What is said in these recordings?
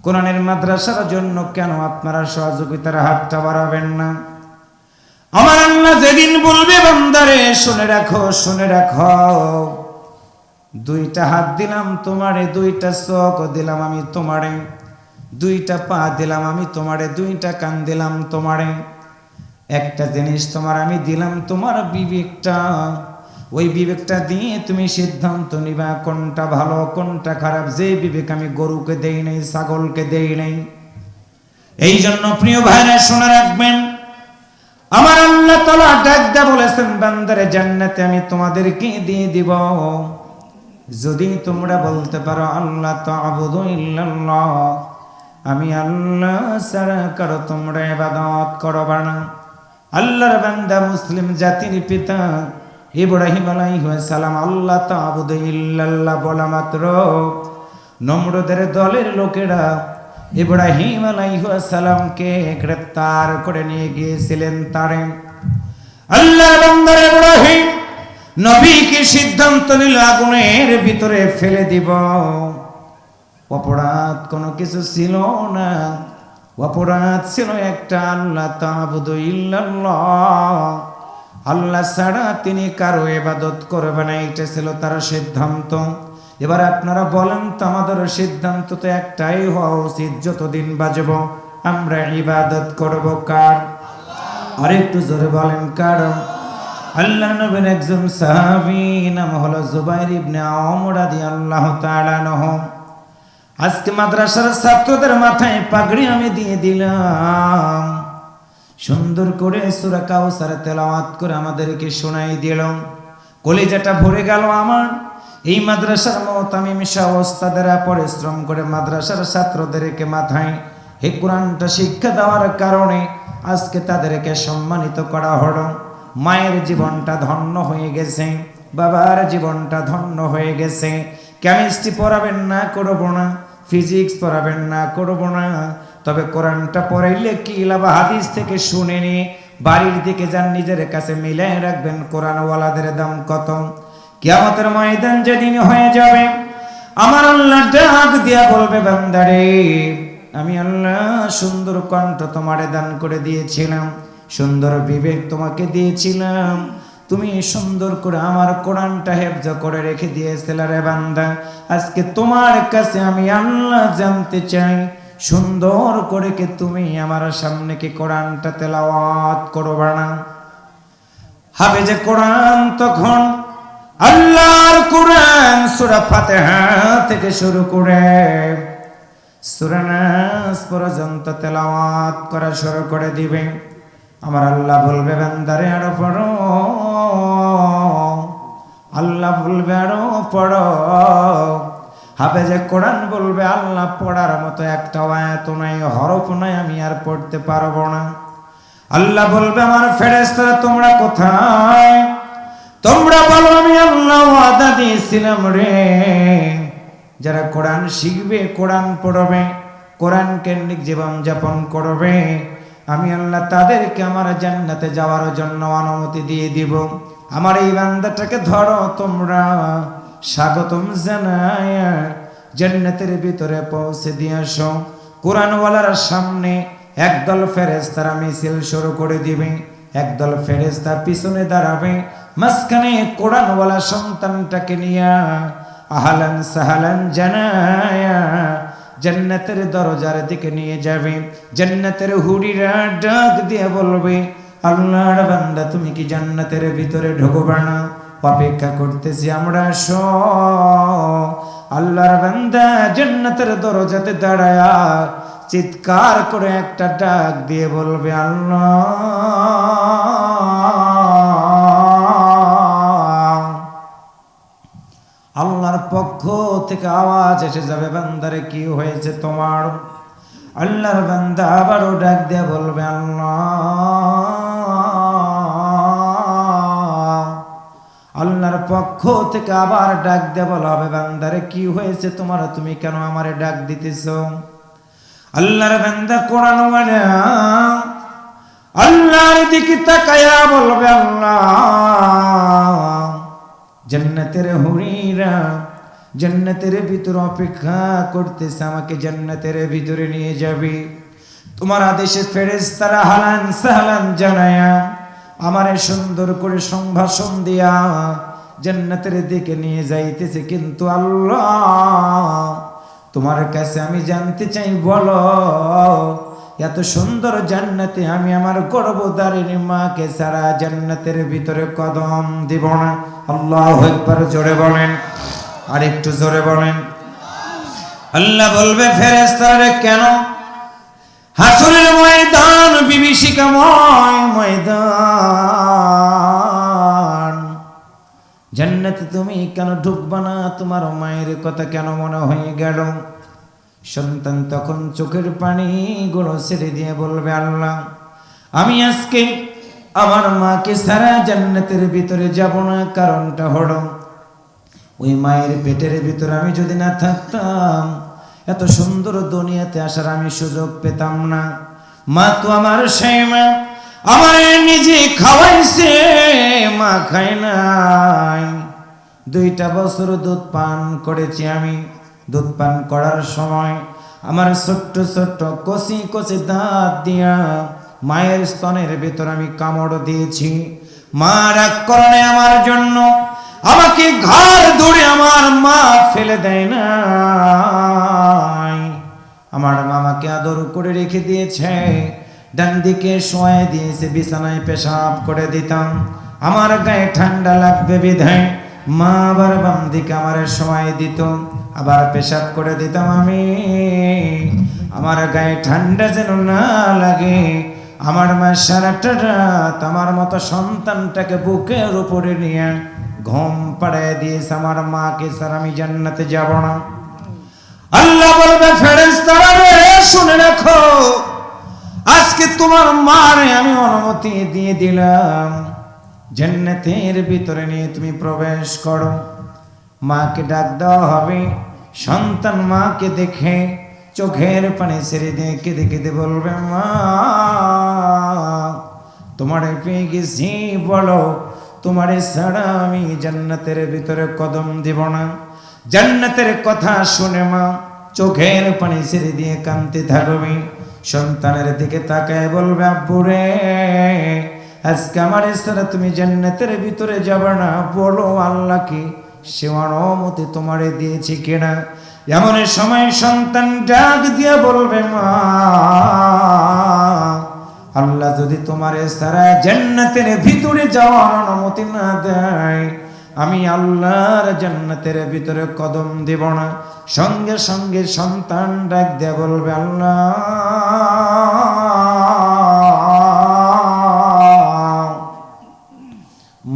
কোরআনের মাদ্রাসার জন্য কেন আপনারা সহযোগিতার হাতটা বাড়াবেন না? আমার আল্লাহ যেদিন বলবে বান্দারে শুনে রাখো, শুনে রাখো, দুইটা হাত দিলাম তোমারে, দুইটা চোখ দিলাম আমি তোমারে, দুইটা পা দিলাম আমি তোমারে, দুইটা কান দিলাম তোমারে, একটা জিনিস তোমার আমি দিলাম তোমার বিবেকটা। ওই বিবেকটা দিয়ে তুমি সিদ্ধান্ত নিবা কোনটা ভালো কোনটা খারাপ। যে বিবেক আমি গরুকে দেই নাই, ছাগলকে দেই নাই। এই জন্য প্রিয় ভাইরা শুনে রাখবেন, আমার আল্লাহ তাআলা ডাক দিয়ে বলেছেন, বান্দারে জান্নাতে আমি তোমাদেরকে দিয়ে দিব যদি তোমরা বলতে পারো আল্লাহ তা'বুদু ইল্লাল্লাহ, আমি আল্লাহ ছাড়া কারো তোমরা ইবাদত করবা না। আল্লাহর বান্দা মুসলিম জাতির পিতা ইব্রাহিম আলাইহিস সালাম আল্লাহ তা'বুদু ইল্লাল্লাহ বলা মাত্র নমরুদের দলের লোকেরা ইব্রাহিম আলাইহিস সালামকে গ্রেফতার করে নিয়ে গিয়েছিলেন তারে। আল্লাহর বান্দা ইব্রাহিম নবীকে সিদ্ধান্ত নিল আগুনের ভিতরে ফেলে দিব। অপরাধ কোনো কিছু ছিল না, অপরাধ ছিল একটা, আল্লাহ তা'বুদু ইল্লাল্লাহ, আল্লাহ ছাড়া তিনি কারো ইবাদত করবে না, এটা ছিল তার সিদ্ধান্ত। এবার আপনারা বলেন তো, আমাদের সিদ্ধান্ত তো একটাই হওয়া উচিত, যতদিন বাঁচব আমরা ইবাদত করব কার? আর একটু জোরে বলেন কার? আল্লাহ নবীর একজন সাহাবী নাম হলো জুবাইর ইবনে আওয়াম রাদিয়াল্লাহু তাআলা আনহু। আজকে মাদ্রাসার ছাত্রদের মাথায় পাগড়ি আমি দিয়ে দিলাম, সুন্দর করে সূরা কাউসার তেলাওয়াত করে আমাদেরকে শোনাই দিল। কলিজাটা ভরে গেল আমার। এই মাদ্রাসার মুতামিম শাহ ওস্তাদেরা পরিশ্রম করে মাদ্রাসার ছাত্রদেরকে মাথায় এই কোরআনটা শিক্ষা দেওয়ার কারণে আজকে তাদেরকে সম্মানিত করা হলো। মায়ের জীবনটা ধন্য হয়ে গেছে, বাবার জীবনটা ধন্য হয়ে গেছে। কেমিস্ট্রি পড়াবেন না, করব না, ফিজিক্স পড়াবেন না, করব না, তবে কোরআনটা পড়াইলে কি লাভ? হাদিস থেকে শুনে নিয়ে বাড়ির দিকে যান, নিজের কাছে মিলাই রাখবেন কোরআনওয়ালাদের দাম কত। কিয়ামতের ময়দান যেদিন হয়ে যাবে, আমার আল্লাহ ডাক দিয়া বলবে, বান্দারে আমি আল্লাহ সুন্দর কণ্ঠ তোমারে দান করে দিয়েছিলাম, সুন্দর বিবেক তোমাকে দিয়েছিলাম, তুমি সুন্দর করে আমার কোরআনটা হেফজ করে রেখে দিয়েছিলে রে বান্দা। আজকে তোমার কাছে আমি আল্লাহ জানতে চাই, সুন্দর করে কি তুমি আমার সামনে কি কোরআনটা তেলাওয়াত করবা না? হাফেজে কোরআন তখন আল্লাহর কোরআন সূরা ফাতিহা থেকে শুরু করে সূরা নাস পর্যন্ত তেলাওয়াত করা শুরু করে দিবে। আমার আল্লাহ বলবে, বান্দারে আরো পড়ো, আল্লাহ বলবে আরো পড়ো। হাফেজে কোরআন বলবে, আল্লাহ পড়ার মতো একটা আয়াত নাই, হরফ নাই, আমি আর পড়তে পারবো না। আল্লাহ বলবে, আমার ফেরেশতারা তোমরা কোথায়? তোমরা বলো, আমি আল্লাহ ওয়াদা দিয়েছিলাম রে, যারা কোরআন শিখবে, কোরআন পড়বে, কোরআন কেন্দ্রিক জীবন যাপন করবে, আমি আল্লাহ তাদেরকে আমার জান্নাতে যাওয়ার জন্য অনুমতি দিয়ে দিব। আমার এই বান্দাটাকে ধরো, তোমরা স্বাগতম জানায় জান্নাতের ভিতরে পৌঁছে দিয়ে আসো। কোরআনওয়ালার সামনে একদল ফেরেশতারা মিছিল শুরু করে দিবে, একদল ফেরেশতা পিছনে দাঁড়াবে, মাঝখানে কোরআনওয়ালা সন্তানটাকে নিয়ে আহলান সাহলান জানায়া জান্নাতের দরজার দিকে নিয়ে যাবে। জান্নাতের হুরিরা ডাক দিয়ে বলবে, আল্লাহর বান্দা তুমি কি জান্নাতের ভিতরে ঢুকবা না? অপেক্ষা করতেছি আমরা, আসো। আল্লাহর বান্দা জান্নাতের দরজাতে দাঁড়ায়া চিৎকার করে একটা ডাক দিয়ে বলবে, আল্লাহ। আল্লাহর পক্ষ থেকে আওয়াজ এসে যাবে, বান্দারে কি হয়েছে তোমার? আল্লাহর বান্দা আবারও ডাক দিয়ে বলবে, আল্লাহ। আল্লাহর পক্ষ থেকে আবার ডাক দিয়ে বলা হবে, বান্দারে কি হয়েছে তোমার? তুমি কেন আমারে ডাক দিতেছ? আল্লাহর বান্দা কোরআন ওয়ালা আল্লাহর দিকে তাকায়া বলবে, আল্লাহ। জান্নাতের হুরিরা জান্নাতের ভিতরে অপেক্ষা করতেছে, আমাকে জান্নাতের ভিতরে নিয়ে যাবে। তোমার আদেশে ফেরেশতারা হালান সাহলান জানায়া আমারে সুন্দর করে সংভাষণ দিয়া জান্নাতের দিকে নিয়ে যাইতেছে। কিন্তু আল্লাহ, তোমার কাছে আমি জানতে চাই, বলো এত সুন্দর জান্নাতে আমি আমার গর্ভধারিণী মাকে ছাড়া জান্নাতের ভিতরে কদম দিব না। আল্লাহু আকবার, জোরে বলেন, আর একটু জোরে বলেন। আল্লাহ বলবে ফেরেশতারা, কেন? হাসরের ময়দান বিভীষিকাময় ময়দান, জান্নাতে তুমি কেন ঢুকবা না? তোমার মায়ের কথা কেন মনে হয়ে গেল? সন্তান তখন চোখের পানিগুলো ছেড়ে দিয়ে বলবে, আল্লাহ, আমি আজকে আমার মাকে সারা জান্নাতের ভিতরে যাব না। কারণটা হলো, ওই মায়ের পেটের ভিতরে আমি যদি না থাকতাম, এত সুন্দর দুনিয়াতে আসার আমি সুযোগ পেতাম না। মা তো আমার সেই মা, আমার নিজে খাওয়াইছে, মা খায় নাই। 2টা বছর দুধ পান করেছি আমি। দুধ পান করার সময় আমার ছোট্ট ছোট্ট কচি কচি দাঁত দিয়া মায়ের স্তনের ভিতর আমি কামড় দিয়েছি। মা রাগ করে আমার জন্য, আমাকে ঘাড় ধরে আমার মা ফেলে দেয় না। আমার মামাকে আদর করে রেখে দিয়েছে, ডান দিকে শোয়াই দিয়েছে, বিছানায় পেশাব করে দিতাম। আমার গায়ে ঠান্ডা লাগবে বিধায় মা আবার বাম দিকে আমার শোয়াই দিত, আবার পেশাব করে দিতাম আমি। আমার গায়ে ঠান্ডা যেন না লাগে, আমার মা সারাটা রাত আমার মতো সন্তানটাকে বুকের উপরে নিয়ে ঘুম পাড়ায় দিয়েছে। আমার মাকে স্যার আমি জান্নাতে যাব না। আল্লাহ বলবে, ফেরেশতারা রে, শুনে রাখো, আজকে তোমার মারে আমি অনুমতি দিয়ে দিলাম, জান্নাতের ভিতরে নিয়ে তুমি প্রবেশ করো। মাকে ডাক দেওয়া হবে। সন্তান মাকে দেখে চোখের পানি ছেড়ে দিয়ে কেঁদে কেঁদে বলবে, মা, তোমারে পেয়ে গেছি, বলো তোমারে ছাড়া আমি জান্নাতের ভিতরে কদম দিব না। জান্নাতের কথা শুনে মা চোখের পানি ছেড়ে দিয়ে কাঁদতে থাকবে। সন্তানের দিকে তাকায় বলবে, আব্বু রে, আজকে আমার ছাড়া তুমি জান্নাতের ভিতরে যাবে না, বলো আল্লাহ কি সে অনুমতি তোমারে দিয়েছি কিনা। এমন সময় সন্তান ডাক দিয়ে বলবে, মা, আল্লাহ যদি তোমারে ছাড়া জান্নাতের ভিতরে যাওয়ার অনুমতি না দেয়, আমি আল্লাহর জান্নাতের ভিতরে কদম দেব না। সঙ্গে সঙ্গে সন্তান ডাক দিয়ে বলবে, আল্লাহ,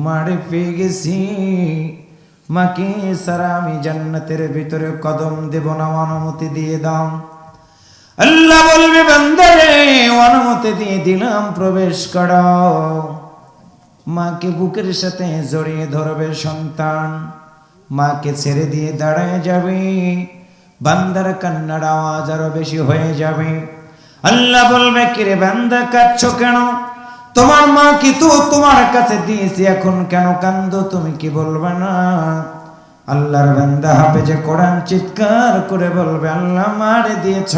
মারে পেয়ে গেছি, মাকে ছাড়া আমি জান্নাতের ভিতরে কদম দেব না, অনুমতি দিয়ে দাও। আল্লাহ বলবে, বান্দারে, অনুমতি দিয়ে দিলাম, প্রবেশ করো। মাকে বুকের সাথে জড়িয়ে ধরবে সন্তান, মাকে ছেড়ে দিয়ে দাঁড়ায় যাবে। বান্দার কান্নার আওয়াজ আরো বেশি হয়ে যাবে। আল্লাহ বলবে, কিরে বান্দা, কাঁদছো কেন? তোমার মা কি তো তোমার কাছে দিয়েছি, এখন কেন কান্দো? তুমি কি বলবে না? আল্লাহর বান্দা হাফেজে কোরআন চিৎকার করে বলবে, আল্লাহ, মারে দিয়েছ,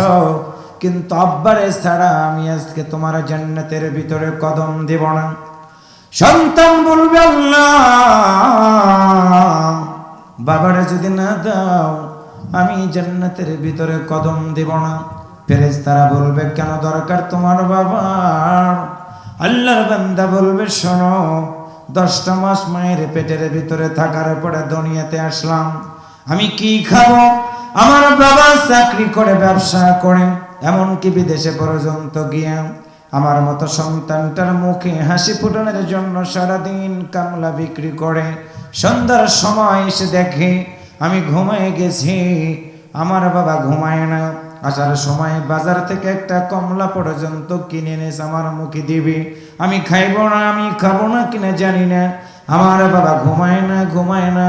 কিন্তু আব্বারে ছাড়া আমি আজকে তোমার জান্নাতের ভিতরে কদম দেব না। সন্তান বলবে, আল্লাহ, বাবারে যদি না দাও, আমি জান্নাতের ভিতরে কদম দেব না। ফেরেশতারা বলবে, কেন দরকার তোমার বাবার? আল্লাহর বান্দা বলবে, শোনো, 10টা মাস মায়ের পেটের ভিতরে থাকার পরে দুনিয়াতে আসলাম, আমি কি খাবো? আমার বাবা চাকরি করে, ব্যবসা করে, এমনকি বিদেশে পর্যন্ত গিয়া আমার মতো সন্তানটার মুখে হাসি ফোটানোর জন্য সারাদিন কামলা বিক্রি করে। সন্ধ্যার সময় এসে দেখে আমি ঘুমায় গেছি, আমার বাবা ঘুমায় না। আসার সময় বাজার থেকে একটা কমলা পর্যন্ত কিনে এনেছে, আমার মুখে দিবি, আমি খাইব না, আমি খাবো না কিনা জানি না। আমার বাবা ঘুমায় না।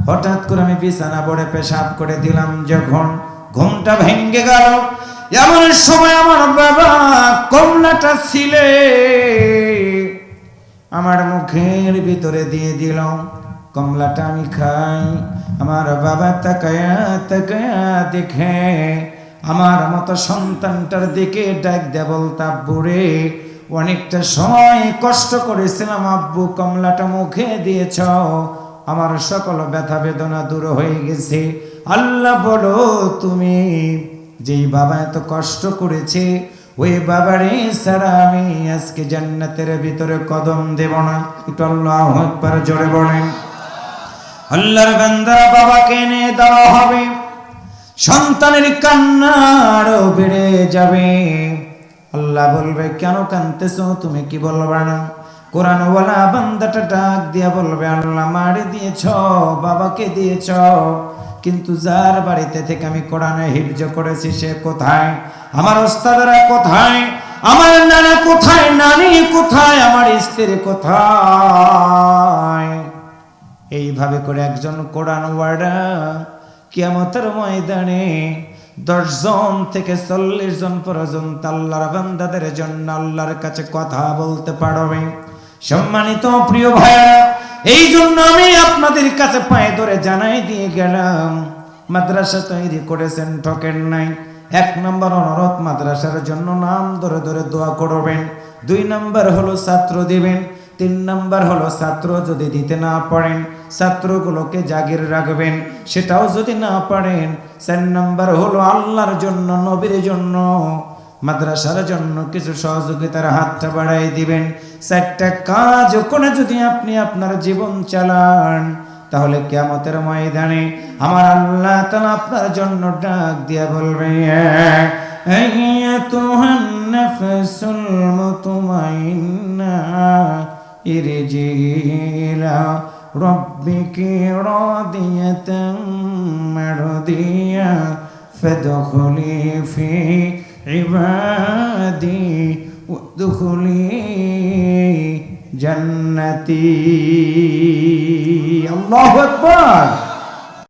হঠাৎ করে আমি বিছানা পড়ে পেশাব করে দিলাম, যখন ঘুমটা ভেঙে গেল, এমন সময় আমার বাবা কমলাটা ছিলে আমার মুখের ভিতরে দিয়ে দিল। কমলাটা আমি খাই। আমার বাবা তাকায়া তাকায়া দেখে আমার মতো সন্তানটার দিকে ডাক দে বলতা, বুড়ে অনেকটা সময় কষ্ট করেছিলাম আব্বু, কমলাটা মুখে দিয়েছ, আমার সকল ব্যথা বেদনা দূর হয়ে গেছে। আল্লাহ বলো, তুমি যেই বাবা এত কষ্ট করেছে ওই বাবারে ছাড়া আমি আজকে জান্নাতের ভিতরে কদম দেব না। একটু আল্লাহু আকবার জোরে বলেন। আল্লাহর বান্দারা বাবাকে এনে দেওয়া হবে, সন্তানের কান্না আরো বেড়ে যাবে। আল্লাহ বলবে, কেন কাঁদতেছো? তুমি কি বলবা না? কোরআনওয়ালা বান্দাটা ডাক দিয়া বলবে, আল্লাহ মারে দিয়েছ, বাবাকে দিয়েছ, কিন্তু যার বাড়িতে থেকে আমি কোরআনে হিফজ করেছি সে কোথায়? আমার ওস্তাদরা কোথায়? আমার নানা কোথায়? নানি কোথায়? আমার স্ত্রী কোথায়? এইভাবে করে একজন কোরআন ওয়ার্ডা কিয়ামতের ময়দানে 10 জন থেকে 40 জন পর্যন্ত আল্লাহর বান্দাদের জন্য আল্লাহর কাছে কথা বলতে পারবে। সম্মানিত প্রিয় ভাইরা, এই জন্য আমি আপনাদের কাছে পায়ে ধরে জানাই দিয়ে গেলাম, মাদ্রাসা তৈরি করেছেন, ঠকেন নাই। 1 নম্বর অনুরোধ, মাদ্রাসার জন্য নাম ধরে ধরে দোয়া করবেন। 2 নম্বর হলো ছাত্র দিবেন। 3 নম্বর হলো ছাত্র যদি দিতে না পারেন ছাত্রগুলোকে জাগির রাখবেন, সেটাও যদি না পারেন 4 নম্বর হলো আল্লাহর জন্য, নবীর জন্য, মাদ্রাসার জন্য কিছু সহযোগিতার হাতটা বাড়াই দিবেন। 4টা কাজ করে যদি আপনি আপনার জীবন চালান, তাহলে কিয়ামতের ময়দানে আমার আল্লাহ তাআলা আপনার জন্য ডাক দিয়া বলবে, আইয়াতুহান নাফসুল মুতমাইন্না ইরজিই ইলা রাব্বিকি রাদিয়াতাম মারদিয়া ফাদখুলি ফি ইবাদি ওয়াদখুলি জান্নাতি। আল্লাহু আকবার।